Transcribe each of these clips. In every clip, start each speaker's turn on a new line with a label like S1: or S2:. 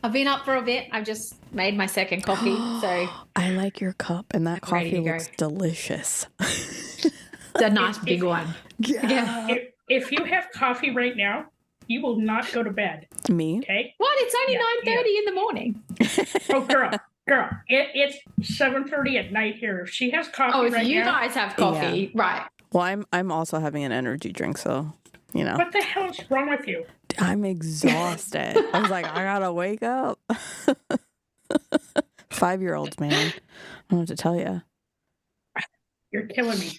S1: I've been up for a bit. I've just made my second coffee, so
S2: I like your cup, and that
S1: I'm ready
S2: coffee
S1: to go.
S2: looks delicious.
S1: It's a nice big one.
S2: Yeah.
S3: If you have coffee right now, you will not go to bed.
S2: Me?
S3: Okay?
S1: What? It's only
S3: Yeah,
S1: 9:30 in the morning.
S3: Oh, girl, it's 7:30 at night here. If she has coffee
S1: Oh, if
S3: right
S1: you
S3: now,
S1: guys have coffee, right?
S2: Well, I'm also having an energy drink, so
S3: what the hell is wrong with you?
S2: I'm exhausted. I was like, I gotta wake up. 5-year-olds, man. I don't know what to tell you.
S3: You're killing me.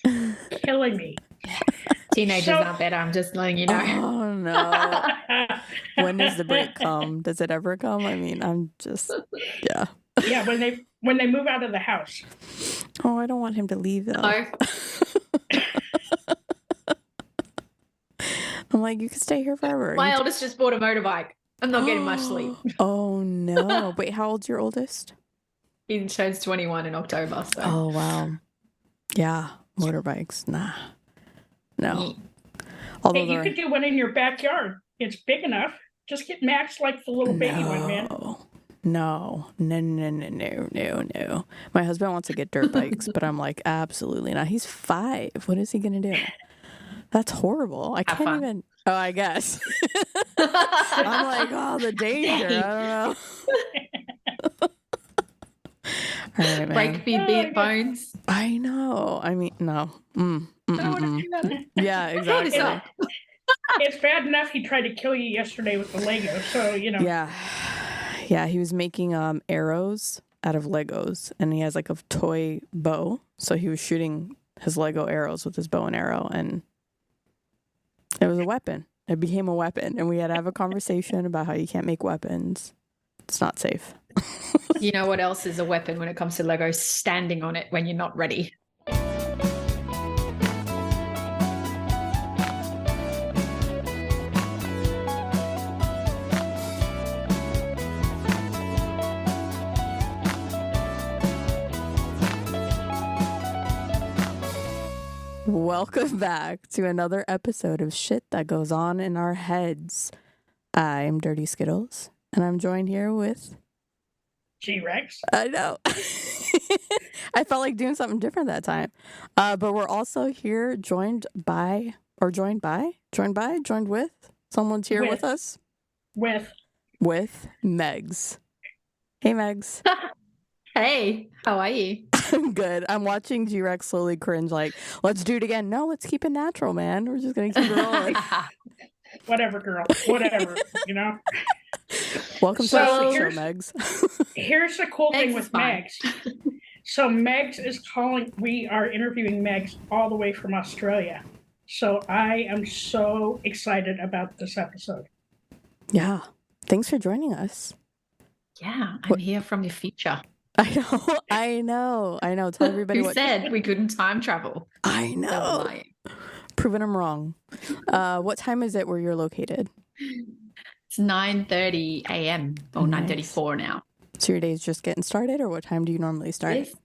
S3: Killing me.
S1: Teenagers aren't better. I'm just letting you know.
S2: Oh no. When does the break come? Does it ever come? I mean, I'm just yeah.
S3: Yeah, when they move out of the house.
S2: Oh, I don't want him to leave though.
S1: Oh,
S2: I'm like, you can stay here forever.
S1: my eldest just bought a motorbike. I'm not getting much sleep.
S2: Oh no. Wait, how old's your oldest?
S1: He turns 21 in October. So.
S2: Oh wow. Yeah, motorbikes. Nah. No. Although
S3: Hey, you could do one in your backyard. It's big enough. Just get Max like the little baby one, man.
S2: No. My husband wants to get dirt bikes, but I'm like, absolutely not. He's 5. What is he going to do? That's horrible. I can't even. Oh, I guess. I'm like, oh, the danger. I don't know. All right, man.
S1: Break bones.
S2: I know. I mean, no. Yeah, exactly.
S3: It's bad enough he tried to kill you yesterday with the Lego, so
S2: Yeah, he was making arrows out of Legos, and he has like a toy bow, so he was shooting his Lego arrows with his bow and arrow, and it was a weapon. It became a weapon, and we had to have a conversation about how you can't make weapons. It's not safe.
S1: You know what else is a weapon when it comes to Lego? Standing on it when you're not ready.
S2: Welcome back to another episode of Shit That Goes On in Our Heads. I'm Dirty Skittles, and I'm joined here with...
S3: G-Rex.
S2: I know. I felt like doing something different that time. But we're also here joined with? Someone's here with us? With Megs. Hey, Megs.
S1: Hey, how are you?
S2: I'm good. I'm watching G-Rex slowly cringe like, let's do it again. No, let's keep it natural, man. We're just going to keep it rolling.
S3: Whatever, girl. Whatever,
S2: Welcome to the show, Megs.
S3: Here's the cool thing with Megs. So Megs is calling, we are interviewing Megs all the way from Australia. So I am so excited about this episode.
S2: Yeah. Thanks for joining us.
S1: Yeah, I'm here from the future.
S2: I know. Tell everybody
S1: Who said we couldn't time travel.
S2: I know. Proving them wrong. What time is it where you're located?
S1: It's 9:30 a.m. or 9:34 now.
S2: So your day's just getting started, or what time do you normally start?
S1: Yes.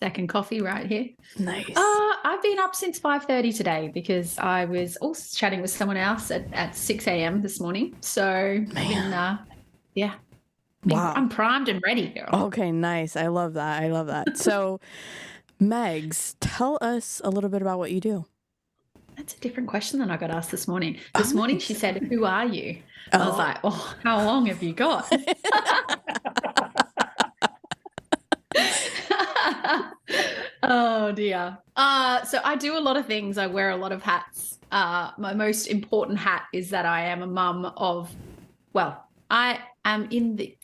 S1: Second coffee right here.
S2: Nice.
S1: I've been up since 5:30 today because I was also chatting with someone else at 6 a.m. this morning. So, yeah.
S2: Wow.
S1: I'm primed and ready, girl.
S2: Okay, nice. I love that. So, Megs, tell us a little bit about what you do.
S1: That's a different question than I got asked this morning. This morning she said, "Who are you?" I was like, "Oh, how long have you got?" Oh dear. So I do a lot of things. I wear a lot of hats. My most important hat is that I am a mum of, I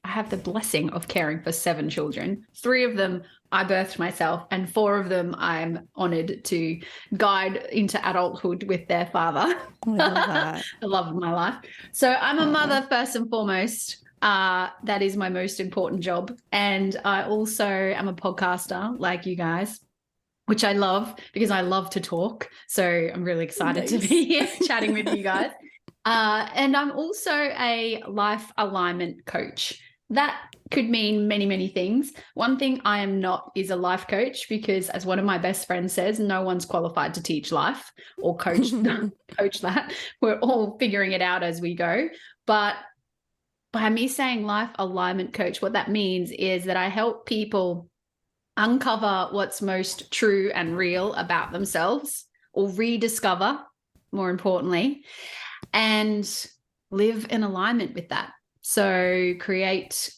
S1: have the blessing of caring for 7 children. 3 of them I birthed myself, and 4 of them I'm honored to guide into adulthood with their father.
S2: I love that.
S1: The love of my life. So I'm a mother first and foremost. That is my most important job. And I also am a podcaster like you guys, which I love because I love to talk. So I'm really excited to be here chatting with you guys. And I'm also a life alignment coach. That could mean many, many things. One thing I am not is a life coach because, as one of my best friends says, no one's qualified to teach life or coach that. We're all figuring it out as we go. But by me saying life alignment coach, what that means is that I help people uncover what's most true and real about themselves, or rediscover, more importantly, and live in alignment with that. So create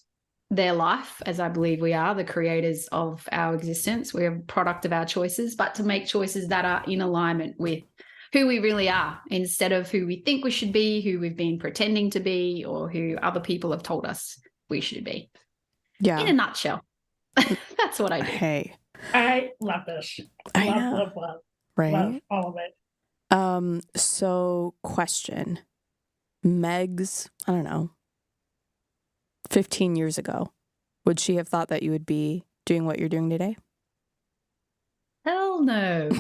S1: their life, as I believe we are the creators of our existence. We're a product of our choices, but to make choices that are in alignment with who we really are, instead of who we think we should be, who we've been pretending to be, or who other people have told us we should be.
S2: Yeah.
S1: In a nutshell, that's what I do.
S2: Hey,
S3: I love this. Love.
S2: Right?
S3: Love all of it.
S2: So question. Megs, I don't know, 15 years ago, would she have thought that you would be doing what you're doing today?
S1: Hell no.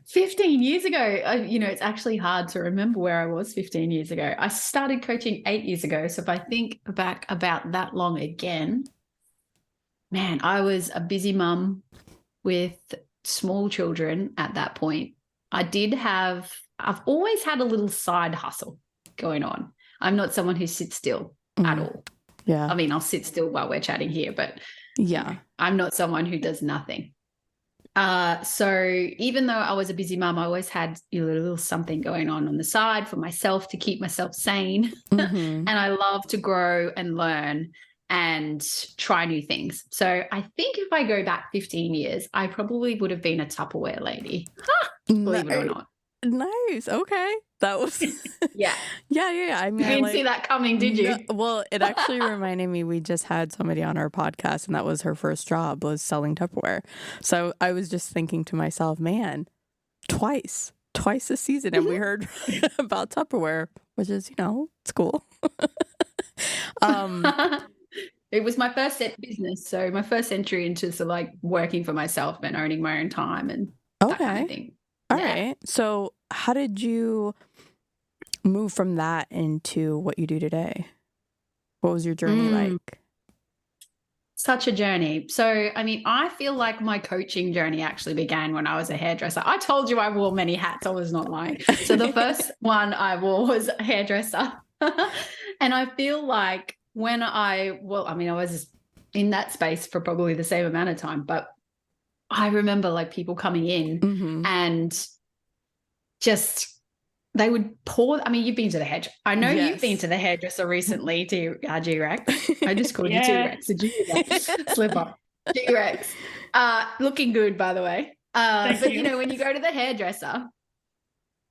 S1: 15 years ago, it's actually hard to remember where I was 15 years ago. I started coaching 8 years ago. So if I think back about that long again, man, I was a busy mum with small children at that point. I've always had a little side hustle going on. I'm not someone who sits still at all.
S2: Yeah.
S1: I mean, I'll sit still while we're chatting here, but
S2: yeah,
S1: I'm not someone who does nothing. So even though I was a busy mum, I always had a little something going on the side for myself to keep myself sane.
S2: Mm-hmm.
S1: And I love to grow and learn and try new things. So I think if I go back 15 years, I probably would have been a Tupperware lady. Believe it or not.
S2: Nice. Okay. That was
S1: Yeah.
S2: Yeah. I mean,
S1: You didn't see that coming, did you?
S2: No, well, it actually reminded me, we just had somebody on our podcast and that was her first job, was selling Tupperware. So I was just thinking to myself, man, twice this season, and we heard about Tupperware, which is, it's cool.
S1: It was my first business. So my first entry into working for myself and owning my own time and that kind of thing.
S2: All right. So how did you move from that into what you do today? What was your journey like?
S1: Such a journey. So, I mean, I feel like my coaching journey actually began when I was a hairdresser. I told you I wore many hats. I was not lying. So the first one I wore was a hairdresser. And I feel like I was in that space for probably the same amount of time, but I remember people coming in and just, they would pour. I mean, you've been to the hairdresser. I know you've been to the hairdresser recently to G-Rex. I just called you G-Rex. Did you slip up? G-Rex. Looking good, by the way. But you when you go to the hairdresser,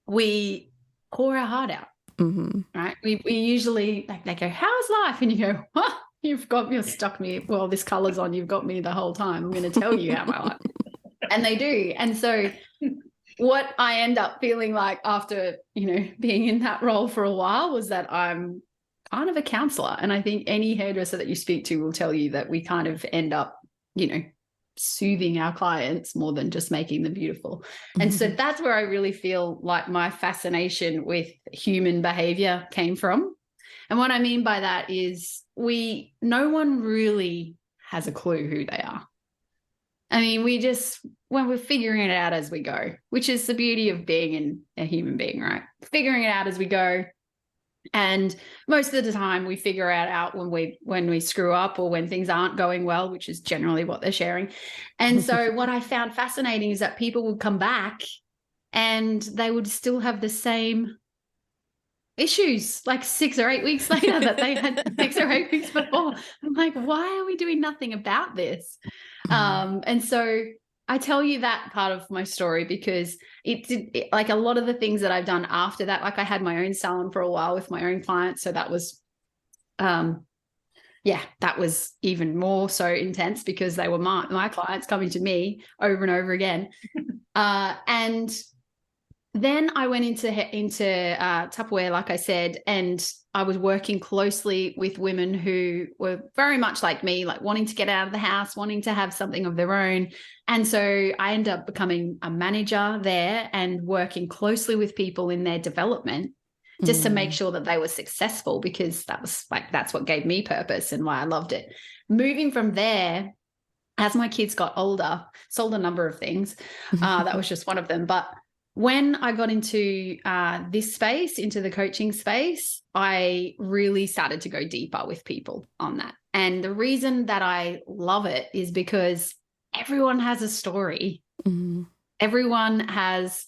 S1: we pour our heart out, right? We usually, they go, how's life? And you go, huh? You've stuck me. Well, this color's on. You've got me the whole time. I'm going to tell you how my life. And they do. And so what I end up feeling like after, being in that role for a while was that I'm kind of a counselor. And I think any hairdresser that you speak to will tell you that we kind of end up, soothing our clients more than just making them beautiful. And so that's where I really feel like my fascination with human behavior came from. And what I mean by that is no one really has a clue who they are. I mean, we're figuring it out as we go, which is the beauty of being a human being, right? Figuring it out as we go. And most of the time we figure it out when we screw up or when things aren't going well, which is generally what they're sharing. And so what I found fascinating is that people would come back and they would still have the same issues 6 or 8 weeks later that they had 6 or 8 weeks before. I'm like, why are we doing nothing about this? And so I tell you that part of my story because it a lot of the things that I've done after that, I had my own salon for a while with my own clients. So that was, that was even more so intense because they were my clients coming to me over and over again. And then I went into Tupperware, like I said, and I was working closely with women who were very much like me, wanting to get out of the house, wanting to have something of their own. And so I ended up becoming a manager there and working closely with people in their development just to make sure that they were successful, because that was that's what gave me purpose and why I loved it. Moving from there, as my kids got older, sold a number of things. That was just one of them. But when I got into this space, into the coaching space, I really started to go deeper with people on that. And the reason that I love it is because everyone has a story. Mm-hmm. Everyone has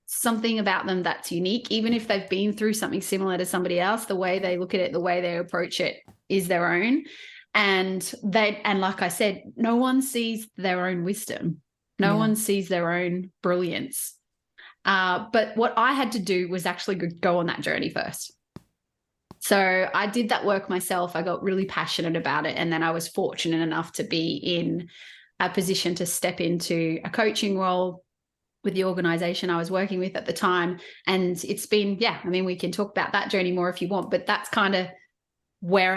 S1: something about them that's unique. Even if they've been through something similar to somebody else, the way they look at it, the way they approach it is their own. And like I said, no one sees their own wisdom. No one sees their own brilliance. But what I had to do was actually go on that journey first. So I did that work myself. I got really passionate about it. And then I was fortunate enough to be in a position to step into a coaching role with the organization I was working with at the time. And it's been, we can talk about that journey more if you want, but that's kind of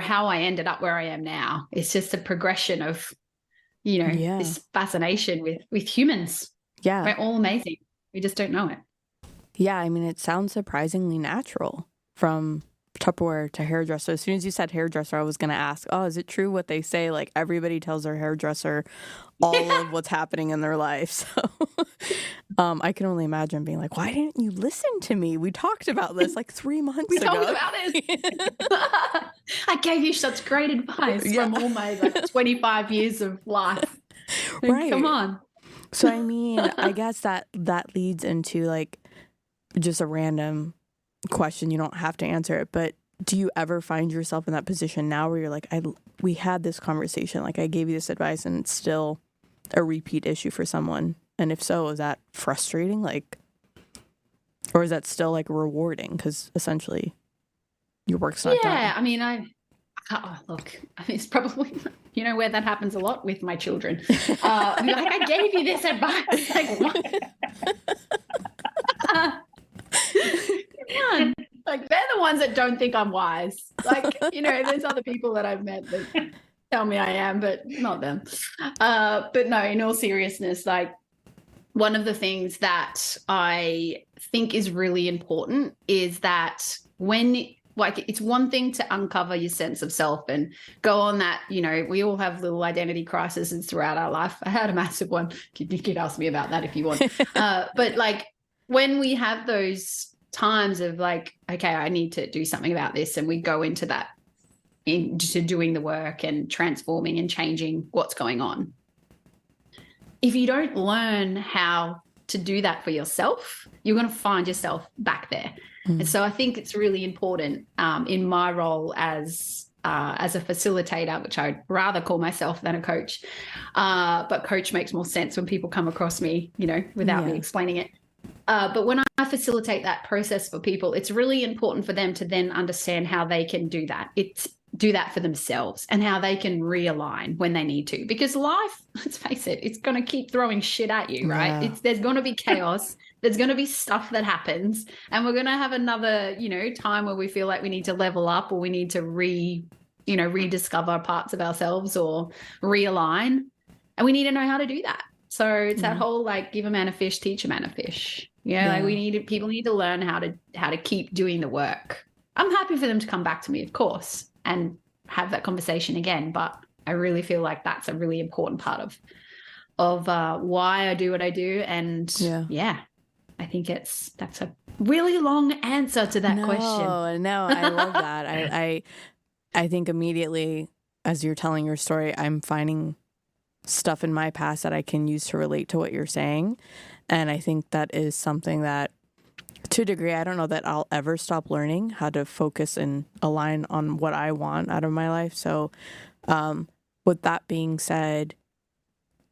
S1: how I ended up where I am now. It's just a progression of, this fascination with humans. Yeah. We're all amazing. We just don't know it.
S2: Yeah. I mean, it sounds surprisingly natural from Tupperware to hairdresser. As soon as you said hairdresser, I was going to ask, is it true what they say? Like everybody tells their hairdresser all of what's happening in their life. So I can only imagine being like, why didn't you listen to me? We talked about this like 3 months ago.
S1: We talked about it. I gave you such great advice from all my 25 years of life. Right. Come on.
S2: So, I mean, I guess that leads into like just a random question. You don't have to answer it, but do you ever find yourself in that position now where you're like, we had this conversation, like I gave you this advice and it's still a repeat issue for someone? And if so, is that frustrating? Like, or is that still like rewarding? Because essentially your work's not done.
S1: Yeah. I mean, it's probably, where that happens a lot with my children. I gave you this advice. Like, what? Come on. Like, they're the ones that don't think I'm wise. Like, there's other people that I've met that tell me I am, but not them. But no, in all seriousness, like, one of the things that I think is really important is that it's one thing to uncover your sense of self and go on that, we all have little identity crises throughout our life. I had a massive one. You could ask me about that if you want. But like, when we have those times of like, okay, I need to do something about this, and we go into that, into doing the work and transforming and changing what's going on. If you don't learn how to do that for yourself, you're going to find yourself back there. Mm. And so I think it's really important in my role as a facilitator, which I'd rather call myself than a coach. But coach makes more sense when people come across me, without me explaining it. But when I facilitate that process for people, it's really important for them to then understand how they can do that. Do that for themselves and how they can realign when they need to. Because life, let's face it, it's going to keep throwing shit at you, right? Yeah. There's going to be chaos. There's going to be stuff that happens. And we're going to have another, time where we feel like we need to level up, or we need to rediscover parts of ourselves or realign. And we need to know how to do that. So it's that whole, like, give a man a fish, teach a man a fish. Like people need to learn how to keep doing the work. I'm happy for them to come back to me, of course, and have that conversation again. But I really feel like that's a really important part of why I do what I do. And I think that's a really long answer to that question.
S2: No, I love that. I think immediately as you're telling your story, I'm finding stuff in my past that I can use to relate to what you're saying. And I think that is something that, to a degree, I don't know that I'll ever stop learning how to focus and align on what I want out of my life. So with that being said,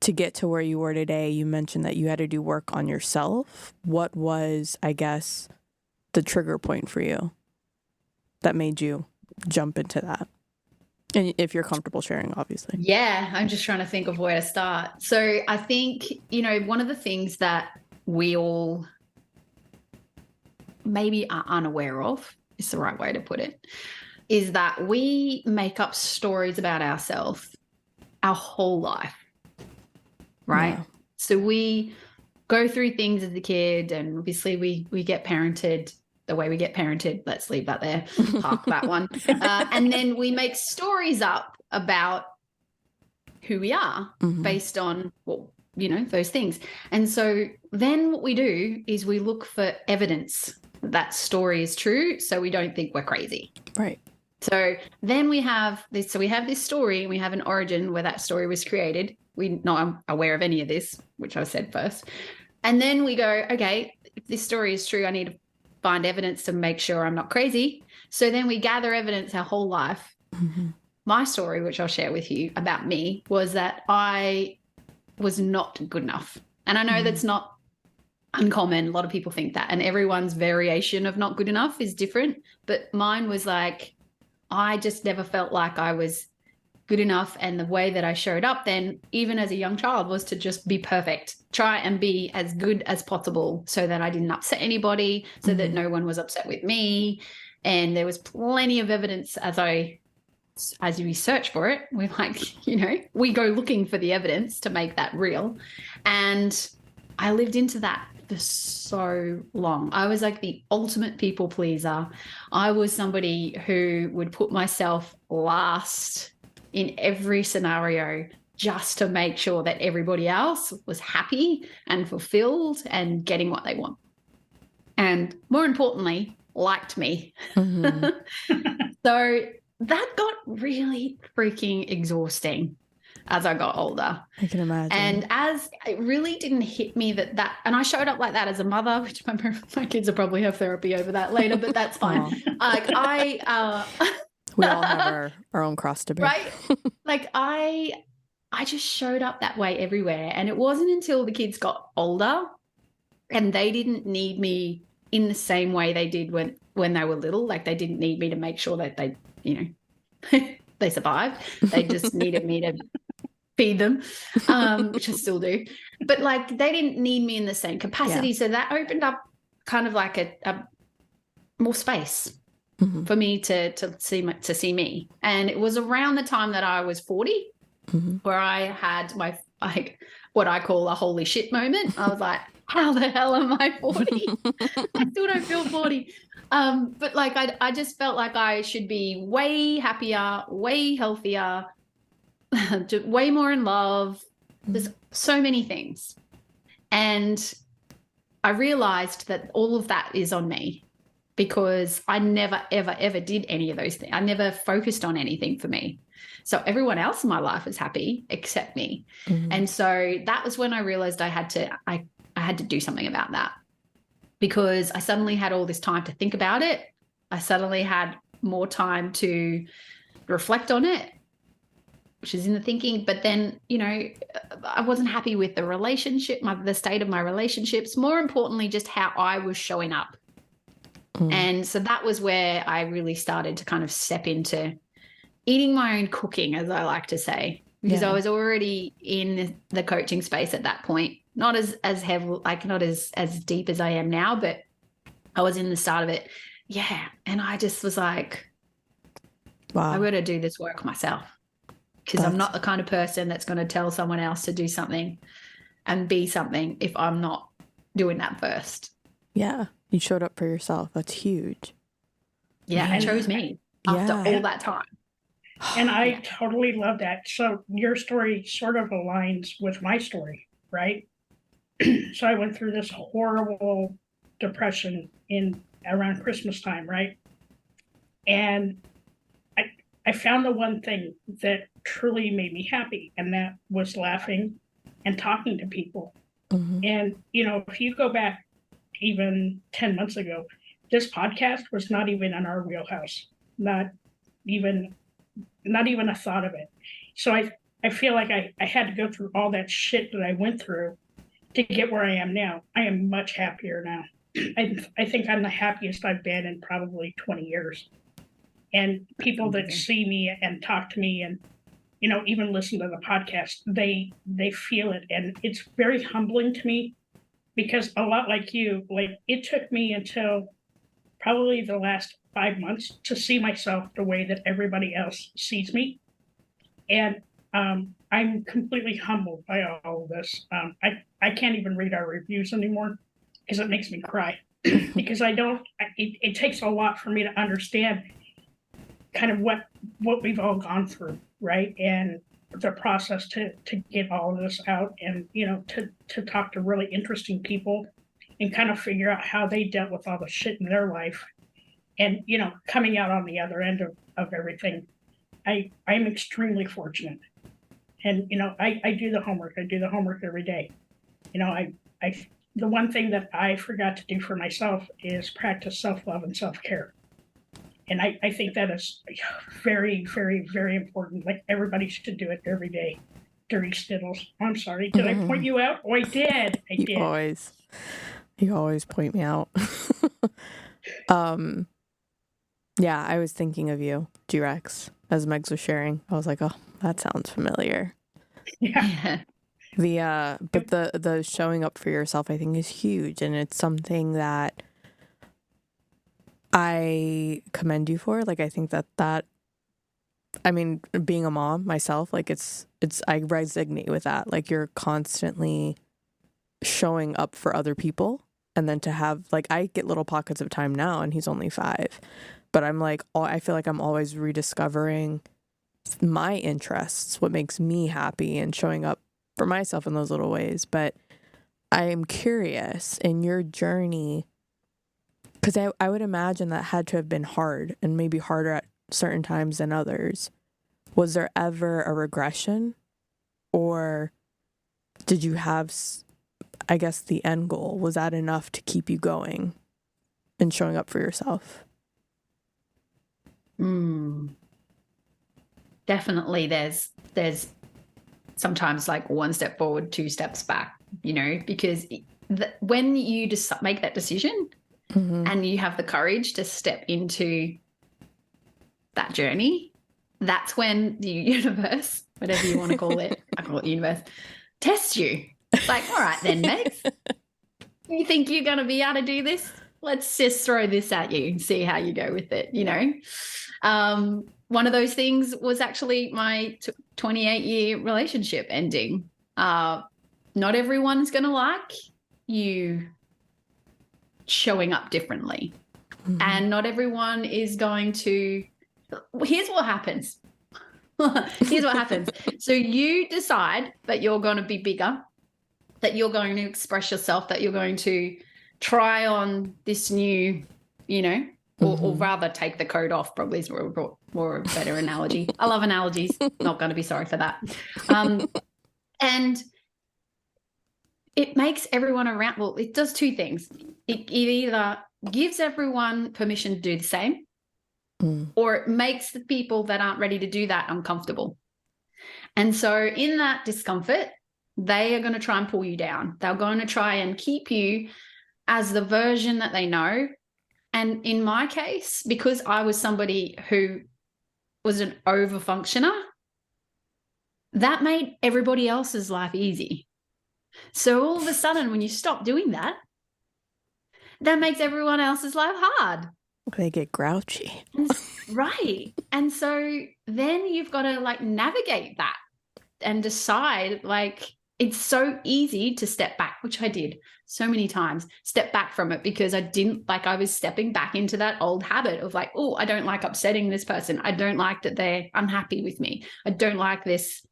S2: to get to where you were today, you mentioned that you had to do work on yourself. What was, I guess, the trigger point for you that made you jump into that? And if you're comfortable sharing, obviously.
S1: Yeah, I'm just trying to think of where to start. So I think, one of the things that we all maybe are unaware of, is the right way to put it, is that we make up stories about ourselves our whole life, right? Yeah. So we go through things as a kid, and obviously we get parented the way we get parented. Let's leave that there, park that one. And then we make stories up about who we are based on what those things. And so then what we do is we look for evidence that story is true, so we don't think we're crazy.
S2: Right.
S1: So then we have this. So we have this story, and we have an origin where that story was created. We not aware of any of this, which I said first. And then we go, okay, if this story is true, I need to find evidence to make sure I'm not crazy. So then we gather evidence our whole life.
S2: Mm-hmm.
S1: My story, which I'll share with you about me, was that I was not good enough. And I know that's not uncommon. A lot of people think that, and everyone's variation of not good enough is different. But mine was like, I just never felt like I was good enough. And the way that I showed up then, even as a young child, was to just be perfect, try and be as good as possible so that I didn't upset anybody, so that no one was upset with me. And there was plenty of evidence as we search for it, we're like, we go looking for the evidence to make that real. And I lived into that for so long. I was like the ultimate people pleaser. I was somebody who would put myself last in every scenario just to make sure that everybody else was happy and fulfilled and getting what they want. And more importantly, liked me. So that got really freaking exhausting as I got older.
S2: I can imagine.
S1: And as it really didn't hit me that, and I showed up like that as a mother, which my kids will probably have therapy over that later, but that's fine.
S2: We all have our own cross to bear.
S1: Right? Like I just showed up that way everywhere. And it wasn't until the kids got older and they didn't need me in the same way they did when they were little. Like they didn't need me to make sure that they, they survived. They just needed me to feed them, which I still do. But like they didn't need me in the same capacity. Yeah. So that opened up kind of like a more space for me to see me. And it was around the time that I was 40 where I had my what I call a holy shit moment. I was like, how the hell am I 40? I still don't feel 40. But like I just felt like I should be way happier, way healthier, way more in love. There's so many things. And I realized that all of that is on me because I never, ever, ever did any of those things. I never focused on anything for me. So everyone else in my life was happy except me. And so that was when I realized I had to do something about that, because I suddenly had all this time to think about it. I suddenly had more time to reflect on it, which is in the thinking. But then, I wasn't happy with the relationship, the state of my relationships, more importantly, just how I was showing up. And so that was where I really started to kind of step into eating my own cooking, as I like to say, because I was already in the coaching space at that point. Not as heavy, like not as deep as I am now, but I was in the start of it. Yeah. And I just was like, wow, I've got to do this work myself, because I'm not the kind of person that's going to tell someone else to do something and be something if I'm not doing that first.
S2: Yeah. You showed up for yourself. That's huge.
S1: Yeah. And chose me after all that time.
S3: And I totally love that. So your story sort of aligns with my story, right? So I went through this horrible depression around Christmas time, right? And I found the one thing that truly made me happy, and that was laughing and talking to people. And, if you go back even 10 months ago, this podcast was not even in our wheelhouse, not even a thought of it. So I feel like I had to go through all that shit that I went through to get where I am now. I am much happier now. I think I'm the happiest I've been in probably 20 years. And people that see me and talk to me and, even listen to the podcast, they feel it. And it's very humbling to me, because a lot like you, like it took me until probably the last 5 months to see myself the way that everybody else sees me. And I'm completely humbled by all of this. I can't even read our reviews anymore because it makes me cry. Because it takes a lot for me to understand kind of what we've all gone through, right? And the process to get all of this out, and to talk to really interesting people and kind of figure out how they dealt with all the shit in their life, and coming out on the other end of everything. I'm extremely fortunate, and I do the homework. I do the homework every day. I the one thing that I forgot to do for myself is practice self-love and self-care. And I think that is very, very, very important. Like, everybody should do it every day. Dirty Skittles. I'm sorry. Did I point you out? Oh, I did. I did.
S2: You always point me out. Yeah, I was thinking of you, G-Rex, as Megs was sharing. I was like, oh, that sounds familiar.
S3: Yeah.
S2: But the showing up for yourself, I think, is huge, and it's something that I commend you for. Like, I think that I mean, being a mom myself, like, it's I resonate with that. Like, you're constantly showing up for other people, and then to have, like, I get little pockets of time now, and he's only 5, but I'm like, I feel like I'm always rediscovering my interests, what makes me happy, and showing up for myself in those little ways. But I am curious, in your journey, because I would imagine that had to have been hard, and maybe harder at certain times than others. Was there ever a regression, or did you have, I guess, the end goal? Was that enough to keep you going and showing up for yourself?
S1: Definitely there's sometimes like one step forward, 2 steps back, because when you just make that decision and you have the courage to step into that journey, that's when the universe, whatever you want to call it, I call it universe, tests you. It's like, all right then, Megs, you think you're going to be able to do this? Let's just throw this at you and see how you go with it, One of those things was actually my 28-year relationship ending. Not everyone's going to like you showing up differently. And not everyone is going to... Here's what happens. Here's what happens. So you decide that you're going to be bigger, that you're going to express yourself, that you're going to try on this new, or rather take the coat off, probably is more a better analogy. I love analogies. Not going to be sorry for that. And it makes everyone around, well, it does 2 things. It either gives everyone permission to do the same, or it makes the people that aren't ready to do that uncomfortable. And so in that discomfort, they are going to try and pull you down. They're going to try and keep you as the version that they know. And in my case, because I was somebody who was an overfunctioner, that made everybody else's life easy. So all of a sudden, when you stop doing that, that makes everyone else's life hard.
S2: They get grouchy.
S1: Right. And so then you've got to navigate that and decide, it's so easy to step back, which I did so many times, step back from it, because I was stepping back into that old habit of oh, I don't like upsetting this person. I don't like that they're unhappy with me. I don't like this.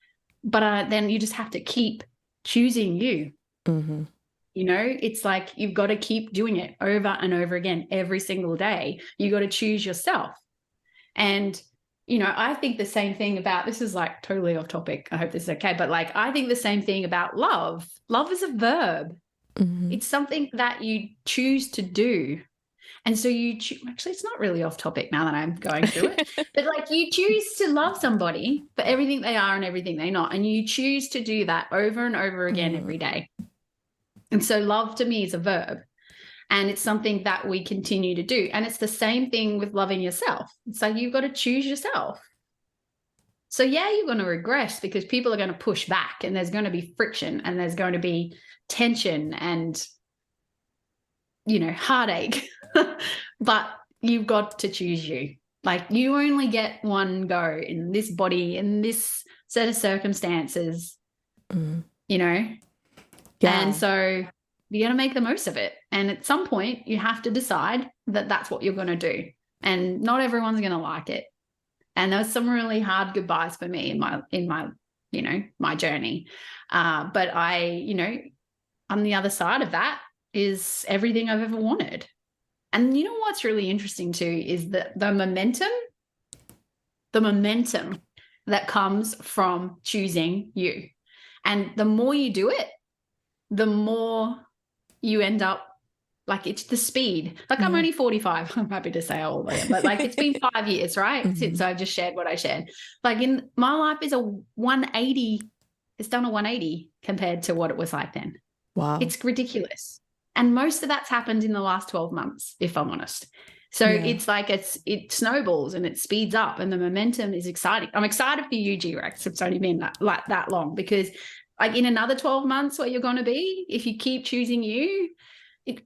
S1: But then you just have to keep choosing you. It's like you've got to keep doing it over and over again every single day. You got to choose yourself. And I think the same thing about, this is totally off topic. I hope this is okay. But I think the same thing about love. Love is a verb. It's something that you choose to do. And so actually, it's not really off topic now that I'm going through it, but you choose to love somebody for everything they are and everything they're not. And you choose to do that over and over again every day. And so love to me is a verb. And it's something that we continue to do. And it's the same thing with loving yourself. It's you've got to choose yourself. So yeah, you're going to regress because people are going to push back, and there's going to be friction, and there's going to be tension and, heartache. But you've got to choose you. You only get one go in this body, in this set of circumstances, Yeah. And so you got to make the most of it. And at some point you have to decide that that's what you're going to do. And not everyone's going to like it. And there was some really hard goodbyes for me in my my journey. But on the other side of that is everything I've ever wanted. And you know what's really interesting too is that the momentum that comes from choosing you. And the more you do it, the more you end up like it's the speed. Like I'm only 45. I'm happy to say how old I am, but like it's been 5 years, right? Since I've just shared what I shared. Like in my life is a 180. It's done a 180 compared to what it was like then.
S2: Wow.
S1: It's ridiculous. And most of that's happened in the last 12 months, if I'm honest. So it's like it snowballs and it speeds up and the momentum is exciting. I'm excited for you, G-Rex. It's only been that long because like in another 12 months where you're going to be, if you keep choosing you,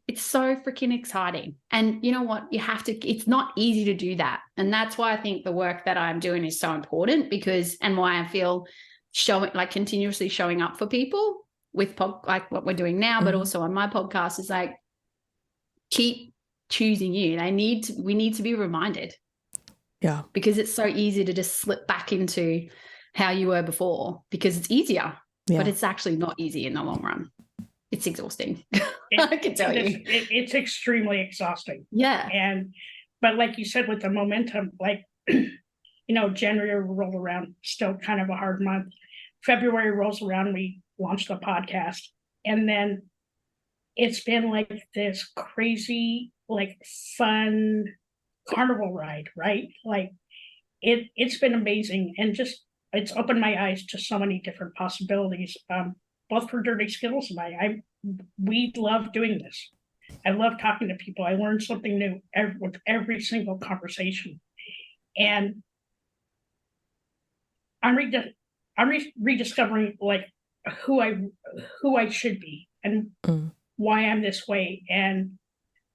S1: it's so freaking exciting. And you know what? It's not easy to do that. And that's why I think the work that I'm doing is so important and why I feel continuously showing up for people with like what we're doing now, but also on my podcast is like, keep choosing you. We need to be reminded.
S2: Yeah.
S1: Because it's so easy to just slip back into how you were before because it's easier, but it's actually not easy in the long run. It's exhausting. I can tell you.
S3: It's extremely exhausting.
S1: Yeah.
S3: But like you said, with the momentum, like, January rolled around, still kind of a hard month. February rolls around, we launched the podcast. And then it's been like this crazy, like fun carnival ride, right? Like it's been amazing. And just, it's opened my eyes to so many different possibilities. Both for Dirty Skittles and we love doing this. I love talking to people. I learn something new with every single conversation. And I'm rediscovering like who I should be and why I'm this way. And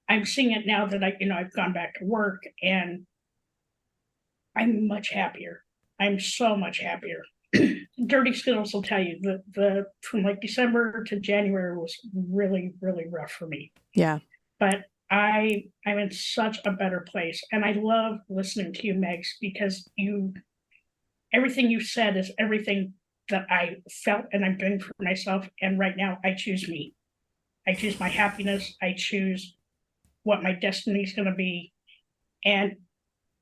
S3: I'm seeing it now that I've gone back to work and I'm much happier. I'm so much happier. Dirty Skittles will tell you the from like December to January was really, really rough for me.
S2: Yeah.
S3: But I'm in such a better place. And I love listening to you, Megs, because everything you said is everything that I felt and I'm doing for myself. And right now I choose me. I choose my happiness. I choose what my destiny is going to be. And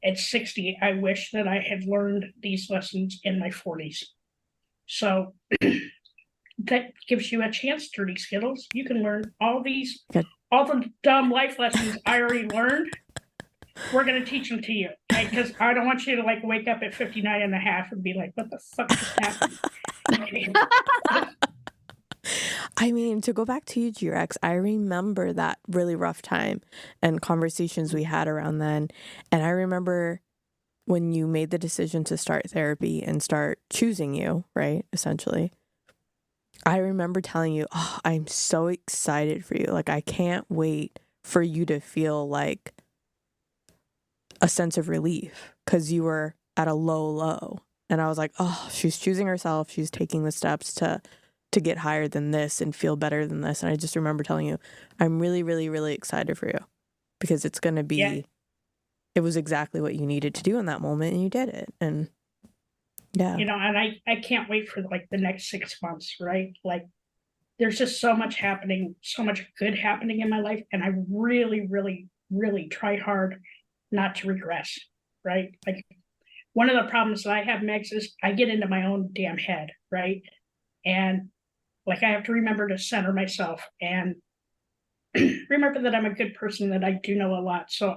S3: at 60, I wish that I had learned these lessons in my 40s. So that gives you a chance, Dirty Skittles. You can learn all the dumb life lessons I already learned. We're going to teach them to you. Because I don't want you to like wake up at 59 and a half and be like, what the fuck just happened?
S2: I mean, to go back to you, G-Rex, I remember that really rough time and conversations we had around then. And I remember when you made the decision to start therapy and start choosing you, right, essentially. I remember telling you, oh, I'm so excited for you. Like, I can't wait for you to feel like a sense of relief because you were at a low. And I was like, oh, she's choosing herself. She's taking the steps to get higher than this and feel better than this. And I just remember telling you, I'm really, really, really excited for you because it's going to be, It was exactly what you needed to do in that moment and you did it. And yeah.
S3: And I can't wait for like the next 6 months, right? Like there's just so much happening, so much good happening in my life. And I really, really, really try hard not to regress, right? Like one of the problems that I have, Megs, is I get into my own damn head, right? And like I have to remember to center myself and remember that I'm a good person, that I do know a lot. So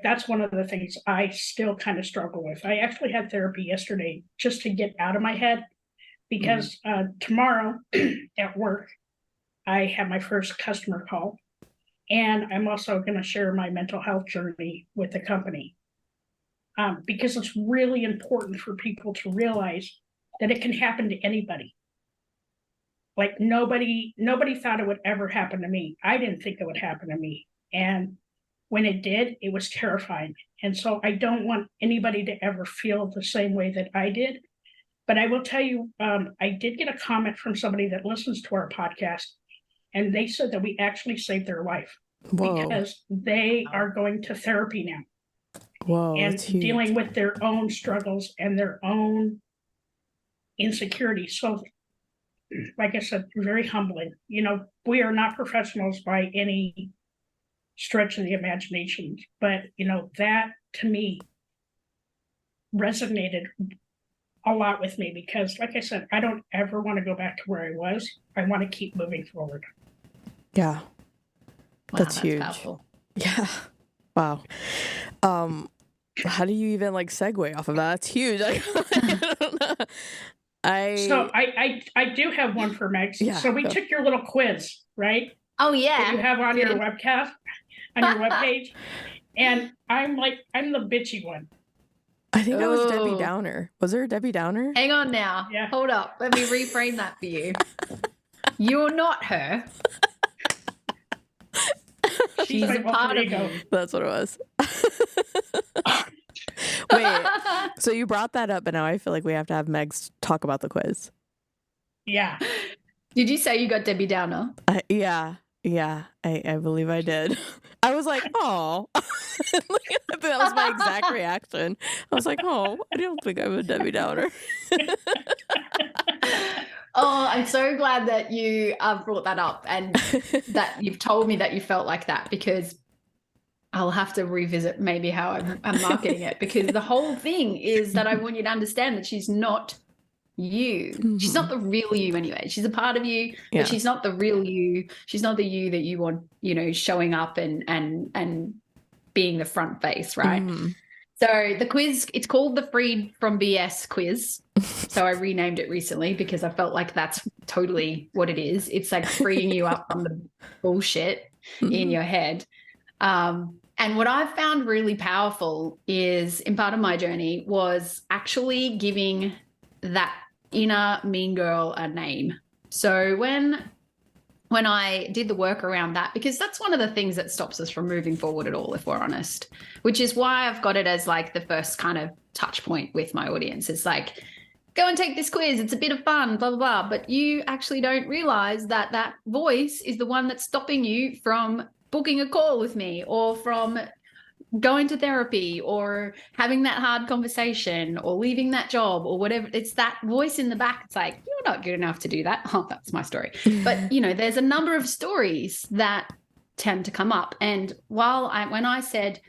S3: that's one of the things I still kind of struggle with. I actually had therapy yesterday just to get out of my head because tomorrow at work, I have my first customer call. And I'm also going to share my mental health journey with the company because it's really important for people to realize that it can happen to anybody. Like nobody thought it would ever happen to me. I didn't think it would happen to me. And when it did, it was terrifying. And so I don't want anybody to ever feel the same way that I did. But I will tell you, I did get a comment from somebody that listens to our podcast, and they said that we actually saved their life.
S2: Whoa.
S3: Because they are going to therapy now.
S2: Whoa,
S3: and dealing with their own struggles and their own insecurity. So, like I said, very humbling. We are not professionals by any stretch of the imagination, but that to me resonated a lot with me because, like I said, I don't ever want to go back to where I was. I want to keep moving forward.
S2: Yeah. That's huge.
S1: Powerful.
S2: Yeah. Wow. How do you even segue off of that? That's huge. I don't know.
S3: So I do have one for Megs.
S2: Yeah,
S3: so we took your little quiz, right?
S1: Oh yeah.
S3: That you have on your webcast, on your webpage. And I'm the bitchy one.
S2: I think I was Debbie Downer. Was there a Debbie Downer?
S1: Hang on now.
S3: Yeah.
S1: Hold up. Let me reframe that for you. You're not her. She's a part of you.
S2: That's what it was. Wait, so you brought that up, but now I feel like we have to have Megs talk about the quiz.
S3: Yeah.
S1: Did you say you got Debbie Downer?
S2: Yeah, I believe I did. I was like, oh. That was my exact reaction. I was like, oh, I don't think I'm a Debbie Downer.
S1: Oh, I'm so glad that you brought that up and that you've told me that you felt like that, because I'll have to revisit maybe how I'm marketing it, because the whole thing is that I want you to understand that she's not you. Mm-hmm. She's not the real you anyway. She's a part of you, but she's not the real you. She's not the you that you want, showing up and being the front face, right? Mm-hmm. So the quiz, it's called the Freed from BS quiz. So I renamed it recently because I felt like that's totally what it is. It's like freeing you up from the bullshit in your head. And what I've found really powerful is, in part of my journey, was actually giving that inner mean girl a name. So when I did the work around that, because that's one of the things that stops us from moving forward at all, if we're honest, which is why I've got it as the first kind of touch point with my audience. It's like, go and take this quiz. It's a bit of fun, blah, blah, blah. But you actually don't realize that that voice is the one that's stopping you from booking a call with me, or from going to therapy, or having that hard conversation, or leaving that job, or whatever. It's that voice in the back. It's like, you're not good enough to do that. Oh, that's my story. But, there's a number of stories that tend to come up. And when I said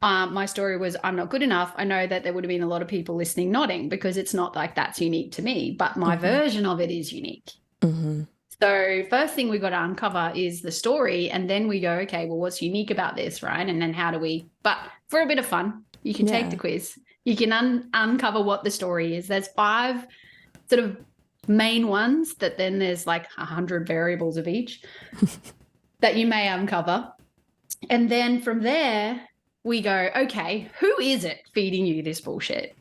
S1: my story was, I'm not good enough, I know that there would have been a lot of people listening nodding, because it's not like that's unique to me, but my version of it is unique. Mm-hmm. So first thing we got to uncover is the story, and then we go, okay, well, what's unique about this, right? And then how do we, but for a bit of fun, you can take the quiz. You can uncover what the story is. There's 5 sort of main ones, that then there's 100 variables of each that you may uncover. And then from there, we go, okay, who is it feeding you this bullshit?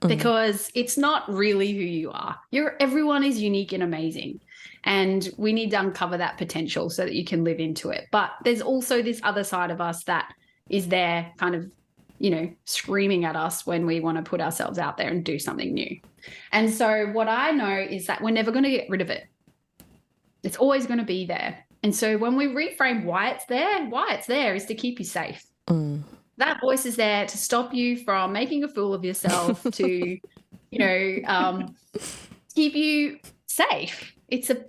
S1: Because it's not really who you are. Everyone is unique and amazing. And we need to uncover that potential so that you can live into it. But there's also this other side of us that is there kind of, screaming at us when we want to put ourselves out there and do something new. And so what I know is that we're never going to get rid of it. It's always going to be there. And so when we reframe why it's there is to keep you safe. That voice is there to stop you from making a fool of yourself, to, keep you safe. It's a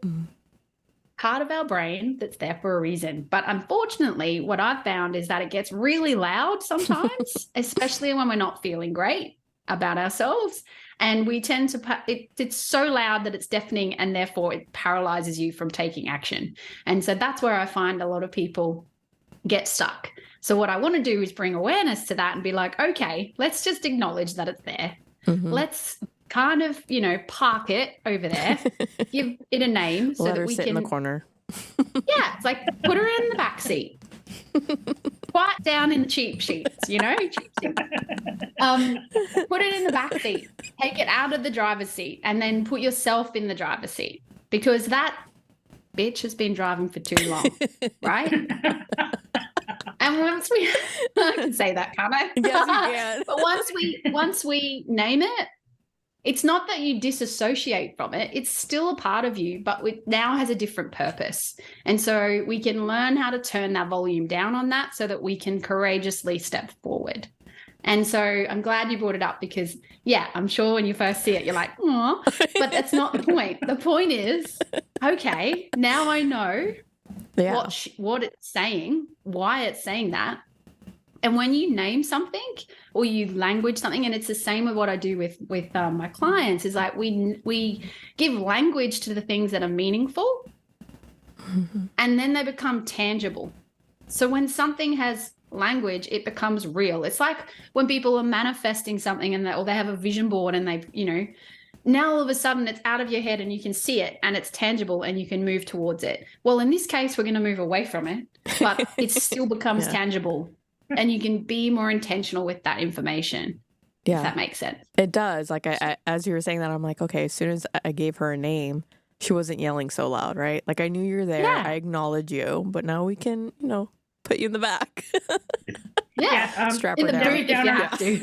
S1: part of our brain that's there for a reason. But unfortunately, what I've found is that it gets really loud sometimes, especially when we're not feeling great about ourselves. And we tend to, it's so loud that it's deafening, and therefore it paralyzes you from taking action. And so that's where I find a lot of people get stuck. So what I want to do is bring awareness to that and be like, okay, let's just acknowledge that it's there. Mm-hmm. Let's kind of, park it over there, give it a name, so
S2: let
S1: that
S2: her
S1: we
S2: sit
S1: can
S2: in the corner.
S1: Yeah, it's like, put her in the back seat. Quiet down in the cheap sheets, cheap seat. Put it in the back seat. Take it out of the driver's seat, and then put yourself in the driver's seat, because that bitch has been driving for too long, right? And once we, I can say that, can't I?
S2: Yes, you can.
S1: But once we name it, it's not that you disassociate from it. It's still a part of you, but it now has a different purpose. And so we can learn how to turn that volume down on that, so that we can courageously step forward. And so I'm glad you brought it up because, yeah, I'm sure when you first see it, you're like, oh, but that's not the point. The point is, okay, now I know what it's saying, why it's saying that. And when you name something or you language something, and it's the same with what I do with my clients, is like we give language to the things that are meaningful, and then they become tangible. So when something has language, it becomes real. It's like when people are manifesting something or they have a vision board and they've, now all of a sudden it's out of your head and you can see it and it's tangible and you can move towards it. Well, in this case, we're going to move away from it, but it still becomes tangible and you can be more intentional with that information. Yeah. If that makes sense.
S2: It does. Like I, as you were saying that, I'm like, okay, as soon as I gave her a name, she wasn't yelling so loud, right? Like I knew you were there. Yeah. I acknowledge you, but now we can, put you in the back.
S1: Strap her down. If you have to.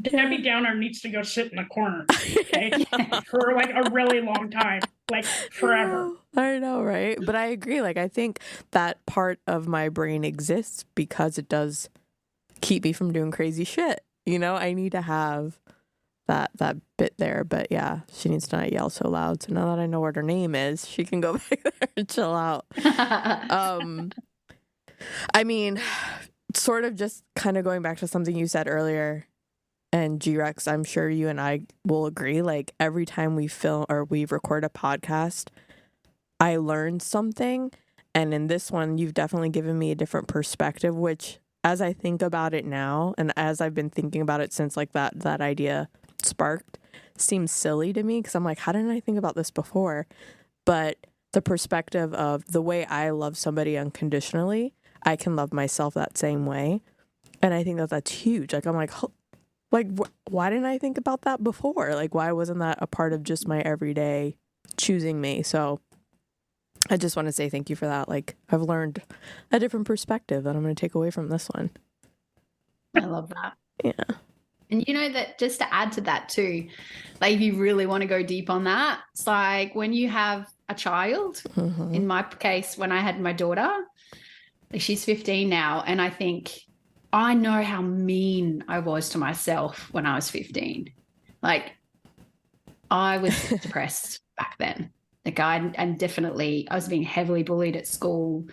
S3: Debbie Downer needs to go sit in the corner, okay? For like a really long time, like forever.
S2: I know, right? But I agree. Like I think that part of my brain exists because it does keep me from doing crazy shit. I need to have that bit there. But yeah, she needs to not yell so loud. So now that I know what her name is, she can go back there and chill out. I mean, sort of just kind of going back to something you said earlier, and G-Rex, I'm sure you and I will agree, like every time we film or we record a podcast, I learn something. And in this one, you've definitely given me a different perspective, which as I think about it now, and as I've been thinking about it since like that idea sparked, seems silly to me because I'm like, how didn't I think about this before? But the perspective of the way I love somebody unconditionally, I can love myself that same way. And I think that's huge. Like, I'm like, why didn't I think about that before? Like, why wasn't that a part of just my everyday choosing me? So I just want to say thank you for that. Like, I've learned a different perspective that I'm going to take away from this one.
S1: I love that.
S2: Yeah.
S1: And that just to add to that too, like if you really want to go deep on that, it's like when you have a child, in my case, when I had my daughter, she's 15 now. And I think I know how mean I was to myself when I was 15. Like I was depressed back then. Like and definitely I was being heavily bullied at school.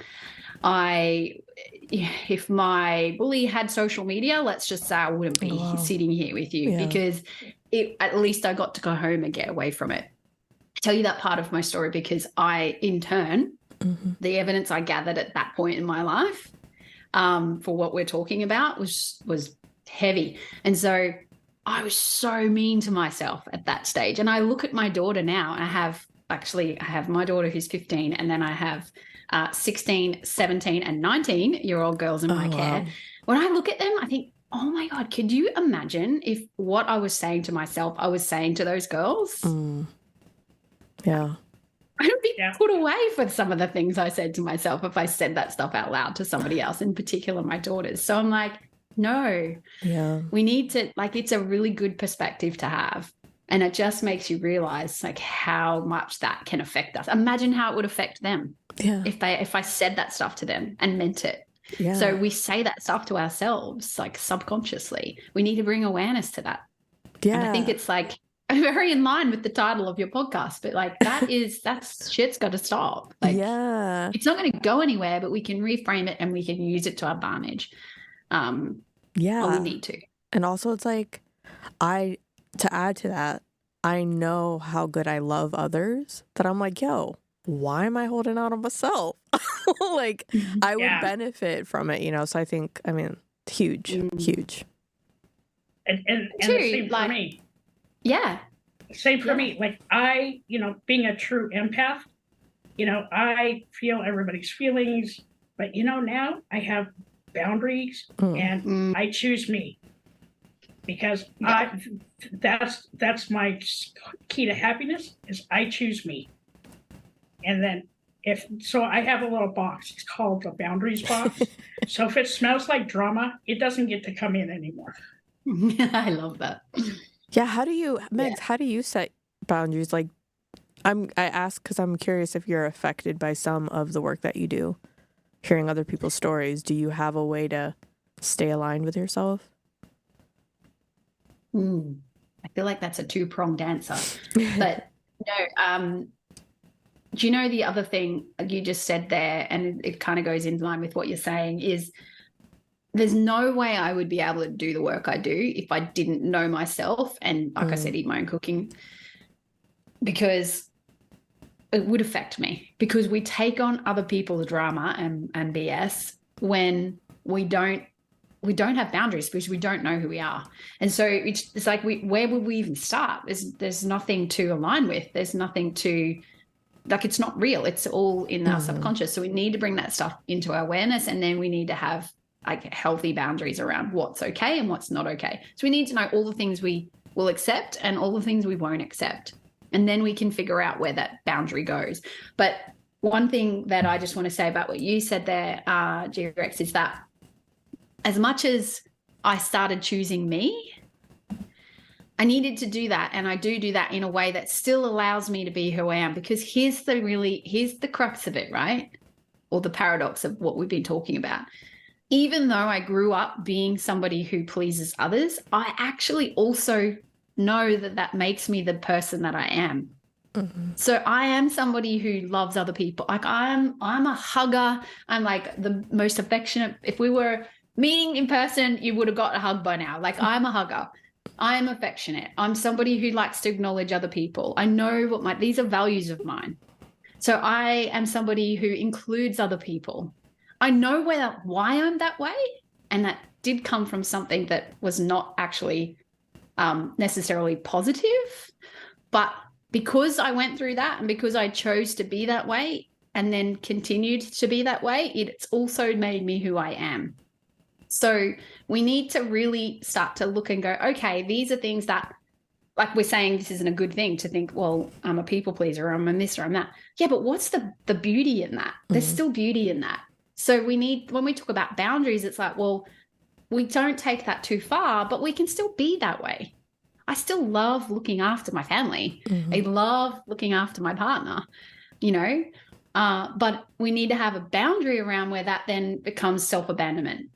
S1: If my bully had social media, let's just say I wouldn't be sitting here with you because at least I got to go home and get away from it. I tell you that part of my story because I, in turn, the evidence I gathered at that point in my life for what we're talking about was heavy. And so I was so mean to myself at that stage. And I look at my daughter now, and I have my daughter who's 15, and then I have 16, 17, and 19-year-old girls in my care. When I look at them, I think, oh my God, could you imagine if what I was saying to myself, I was saying to those girls?
S2: Yeah.
S1: I would be put away for some of the things I said to myself if I said that stuff out loud to somebody else, in particular my daughters. So I'm like, no, we need to, like, it's a really good perspective to have. And it just makes you realize like how much that can affect us. Imagine how it would affect them if I said that stuff to them and meant it. Yeah. So we say that stuff to ourselves, like subconsciously. We need to bring awareness to that. Yeah. And I think it's like very in line with the title of your podcast, but like that shit's got to stop. Like, it's not going to go anywhere, but we can reframe it and we can use it to our advantage. Well, we need to.
S2: And also it's like, to add to that, I know how good I love others that I'm like, yo, why am I holding out on myself? Like, I would benefit from it, So I think, huge.
S3: And the same for me.
S1: Yeah.
S3: Same for me. Like I, being a true empath, I feel everybody's feelings, but now I have boundaries and I choose me. Because that's my key to happiness is I choose me. And then I have a little box. It's called the boundaries box. So if it smells like drama, it doesn't get to come in anymore.
S1: I love that.
S2: Yeah. How do you, Megs, how do you set boundaries? Like I ask because I'm curious if you're affected by some of the work that you do, hearing other people's stories. Do you have a way to stay aligned with yourself?
S1: I feel like that's a two-pronged answer. But no, do you know the other thing you just said there, and it kind of goes in line with what you're saying, is there's no way I would be able to do the work I do if I didn't know myself and, like I said, eat my own cooking, because it would affect me, because we take on other people's drama and BS when we don't have boundaries, because we don't know who we are. And so it's like, where would we even start? There's nothing to align with. There's nothing to, like, it's not real. It's all in our subconscious. So we need to bring that stuff into our awareness, and then we need to have like healthy boundaries around what's okay and what's not okay. So we need to know all the things we will accept and all the things we won't accept. And then we can figure out where that boundary goes. But one thing that I just want to say about what you said there, G-Rex, is that as much as I started choosing me, I needed to do that. And I do that in a way that still allows me to be who I am, because here's the crux of it, right? Or the paradox of what we've been talking about. Even though I grew up being somebody who pleases others, I actually also know that makes me the person that I am. So I am somebody who loves other people. Like I'm a hugger. I'm like the most affectionate. If we were meeting in person, you would have got a hug by now. Like I'm a hugger. I'm affectionate. I'm somebody who likes to acknowledge other people. I know what these are values of mine. So I am somebody who includes other people. I know why I'm that way. And that did come from something that was not actually necessarily positive. But because I went through that and because I chose to be that way and then continued to be that way, it's also made me who I am. So we need to really start to look and go, okay, these are things that, like we're saying, this isn't a good thing to think, well, I'm a people pleaser, or I'm a this or I'm that. Yeah, but what's the beauty in that? There's still beauty in that. So we need, when we talk about boundaries, it's like, well, we don't take that too far, but we can still be that way. I still love looking after my family. I love looking after my partner, but we need to have a boundary around where that then becomes self-abandonment.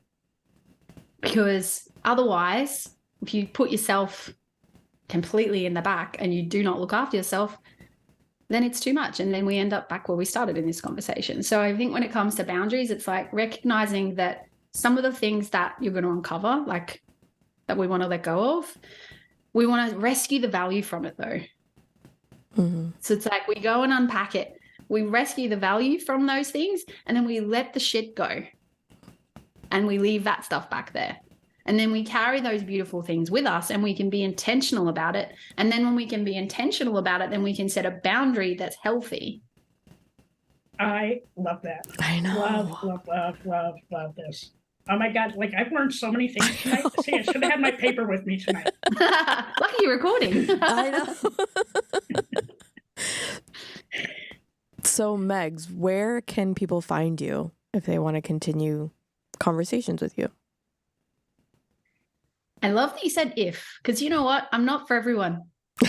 S1: Because otherwise, if you put yourself completely in the back and you do not look after yourself, then it's too much. And then we end up back where we started in this conversation. So I think when it comes to boundaries, it's like recognizing that some of the things that you're going to uncover, like that we want to let go of, we want to rescue the value from it though. So it's like we go and unpack it. We rescue the value from those things, and then we let the shit go. And we leave that stuff back there. And then we carry those beautiful things with us, and we can be intentional about it. And then when we can be intentional about it, then we can set a boundary that's healthy.
S3: I love that.
S2: I know.
S3: Love this. Oh my God. Like I've learned so many things tonight. See, I should have had my paper with me tonight.
S1: Lucky you're recording.
S2: I know. So Megs, where can people find you if they want to continue conversations with you?
S1: I love that you said if, because you know what? I'm not for everyone.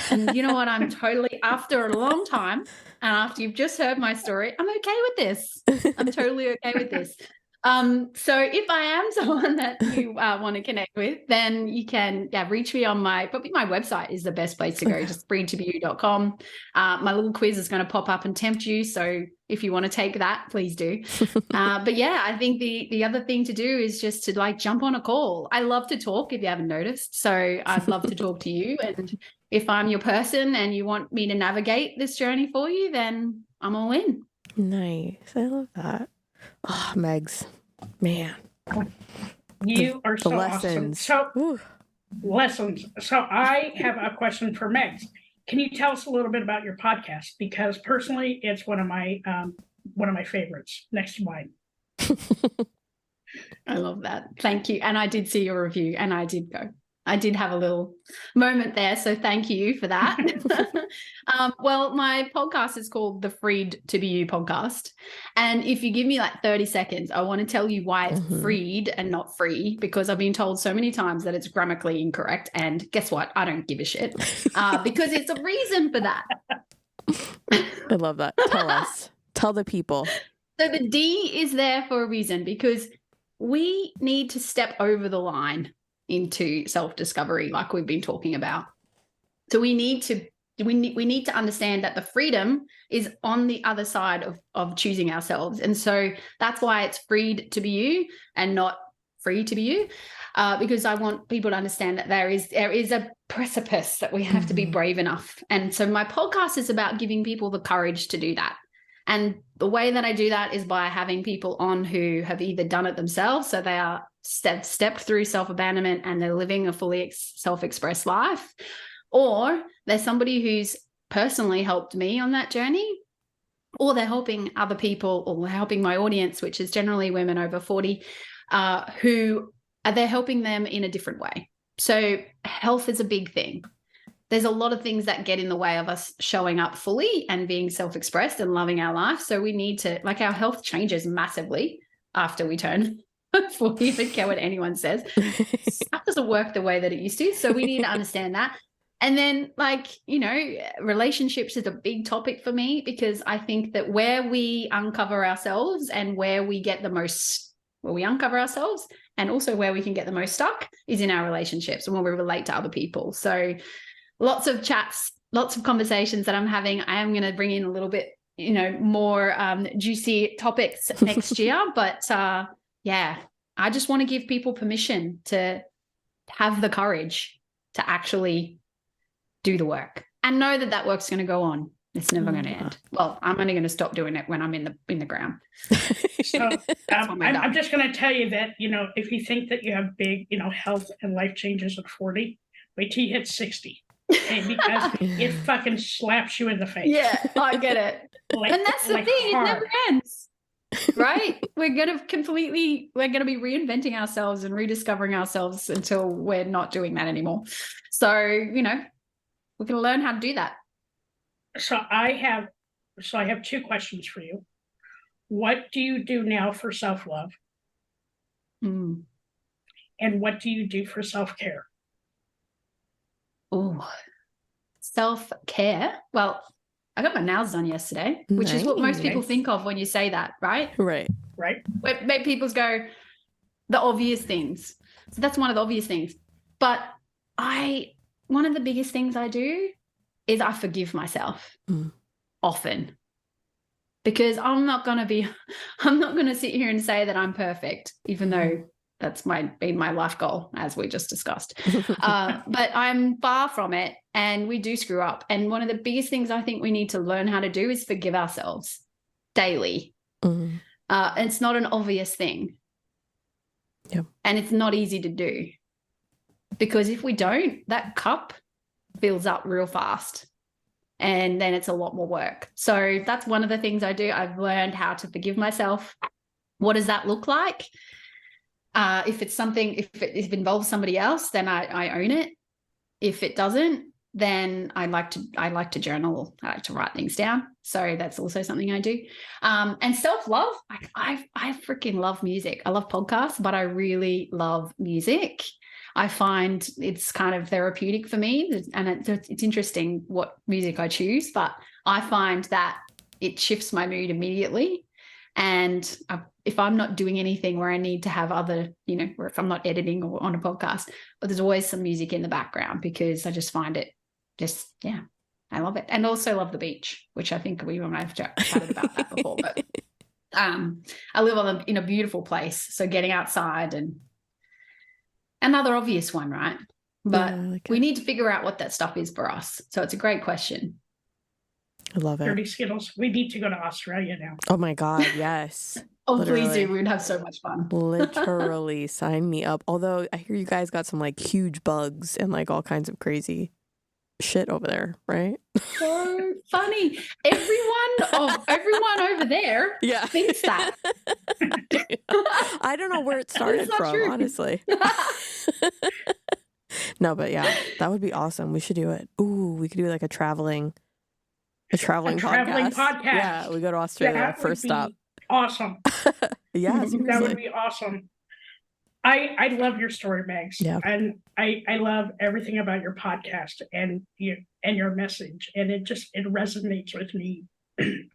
S1: And you know what? I'm totally, after a long time, and after you've just heard my story, I'm okay with this. I'm totally okay with this. So if I am someone that you want to connect with, then you can reach me on probably my website is the best place to go, just breedtobeYou.com. My little quiz is going to pop up and tempt you. So if you want to take that, please do. But yeah, I think the other thing to do is just to like jump on a call. I love to talk, if you haven't noticed. So I'd love to talk to you. And if I'm your person and you want me to navigate this journey for you, then I'm all in.
S2: Nice. I love that. Oh, Megs, man.
S3: You are so
S2: lessons.
S3: Awesome. So, lessons. So I have a question for Megs. Can you tell us a little bit about your podcast? Because personally, it's one of my favorites, next to mine.
S1: I love that. Thank you. And I did see your review, and I did go. I did have a little moment there, so thank you for that. Well, my podcast is called the Freed to Be You podcast. And if you give me like 30 seconds, I want to tell you why it's freed and not free, because I've been told so many times that it's grammatically incorrect. And guess what? I don't give a shit because it's a reason for that.
S2: I love that. Tell us. Tell the people.
S1: So the D is there for a reason, because we need to step over the line into self-discovery, like we've been talking about. So we need to understand that the freedom is on the other side of choosing ourselves. And so that's why it's freed to be you and not free to be you. Because I want people to understand that there is a precipice that we have to be brave enough. And so my podcast is about giving people the courage to do that. And the way that I do that is by having people on who have either done it themselves, so they are stepped through self-abandonment and they're living a fully self-expressed life, or there's somebody who's personally helped me on that journey, or they're helping other people, or helping my audience, which is generally women over 40, who they're helping them in a different way. So health is a big thing. There's a lot of things that get in the way of us showing up fully and being self-expressed and loving our life. So we need to, like, our health changes massively after we turn 40. I don't care what anyone says. Stuff doesn't work the way that it used to. So we need to understand that. And then, like, you know, relationships is a big topic for me, because I think that where we uncover ourselves and where we uncover ourselves and also where we can get the most stuck is in our relationships and when we relate to other people. So lots of chats, lots of conversations that I'm having. I am going to bring in a little bit, you know, more juicy topics next year. But yeah, I just want to give people permission to have the courage to actually do the work and know that that work's going to go on. It's never going to end. Well, I'm only going to stop doing it when I'm in the ground.
S3: So I'm just going to tell you that, you know, if you think that you have big, you know, health and life changes at 40, wait till you hit 60. Okay, because it fucking slaps you in the face.
S1: Yeah, I get it. And that's the thing, hard. It never ends. Right? We're going to be reinventing ourselves and rediscovering ourselves until we're not doing that anymore. So, you know, we're going to learn how to do that.
S3: So I have two questions for you. What do you do now for self-love? And what do you do for self-care?
S1: Oh, self-care. Well, I got my nails done yesterday, which is what most people think of when you say that, right?
S2: Right.
S1: Where people go, the obvious things. So that's one of the obvious things. But one of the biggest things I do is I forgive myself often, because I'm not going to sit here and say that I'm perfect, even though that's been my life goal, as we just discussed. But I'm far from it, and we do screw up. And one of the biggest things I think we need to learn how to do is forgive ourselves daily. It's not an obvious thing.
S2: Yep.
S1: And it's not easy to do, because if we don't, that cup fills up real fast, and then it's a lot more work. So that's one of the things I do. I've learned how to forgive myself. What does that look like? If it involves somebody else, then I own it. If it doesn't, then I like to journal. I like to write things down. So that's also something I do. And self-love, I freaking love music. I love podcasts, but I really love music. I find it's kind of therapeutic for me, and it's interesting what music I choose, but I find that it shifts my mood immediately. And if I'm not doing anything where I need to have other, you know, or if I'm not editing or on a podcast, but there's always some music in the background, because I just find it I love it. And also love the beach, which I think we might have chatted about that before, but I live in a beautiful place. So getting outside, and another obvious one, right? But we need to figure out what that stuff is for us. So it's a great question.
S2: I love it.
S3: Dirty Skittles. We need to go to Australia now.
S2: Oh my God, yes.
S1: Oh, please do. We would have so much fun.
S2: Literally, sign me up. Although I hear you guys got some like huge bugs and like all kinds of crazy shit over there, right?
S1: So funny. Everyone over there thinks that.
S2: I don't know where it started from, true. Honestly. No, but yeah, that would be awesome. We should do it. Ooh, we could do like a traveling podcast. Yeah, we go to Australia first stop.
S3: Awesome.
S2: Yeah,
S3: that would be awesome. I love your story, Megs.
S2: Yeah.
S3: And I love everything about your podcast and your message. And it resonates with me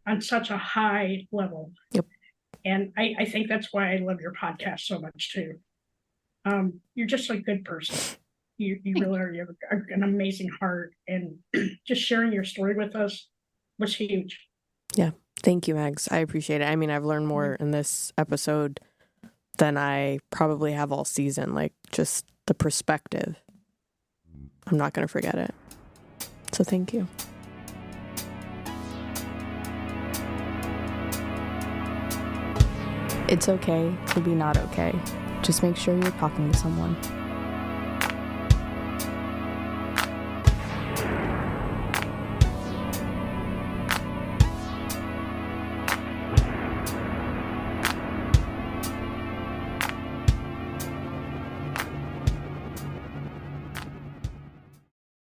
S3: on such a high level.
S2: Yep.
S3: And I think that's why I love your podcast so much too. You're just a good person. You really are. You have an amazing heart, and just sharing your story with us was huge.
S4: Yeah. Thank you, Megs. I appreciate it. I mean, I've learned more in this episode than I probably have all season. Like, just the perspective. I'm not going to forget it. So thank you.
S2: It's okay to be not okay. Just make sure you're talking to someone.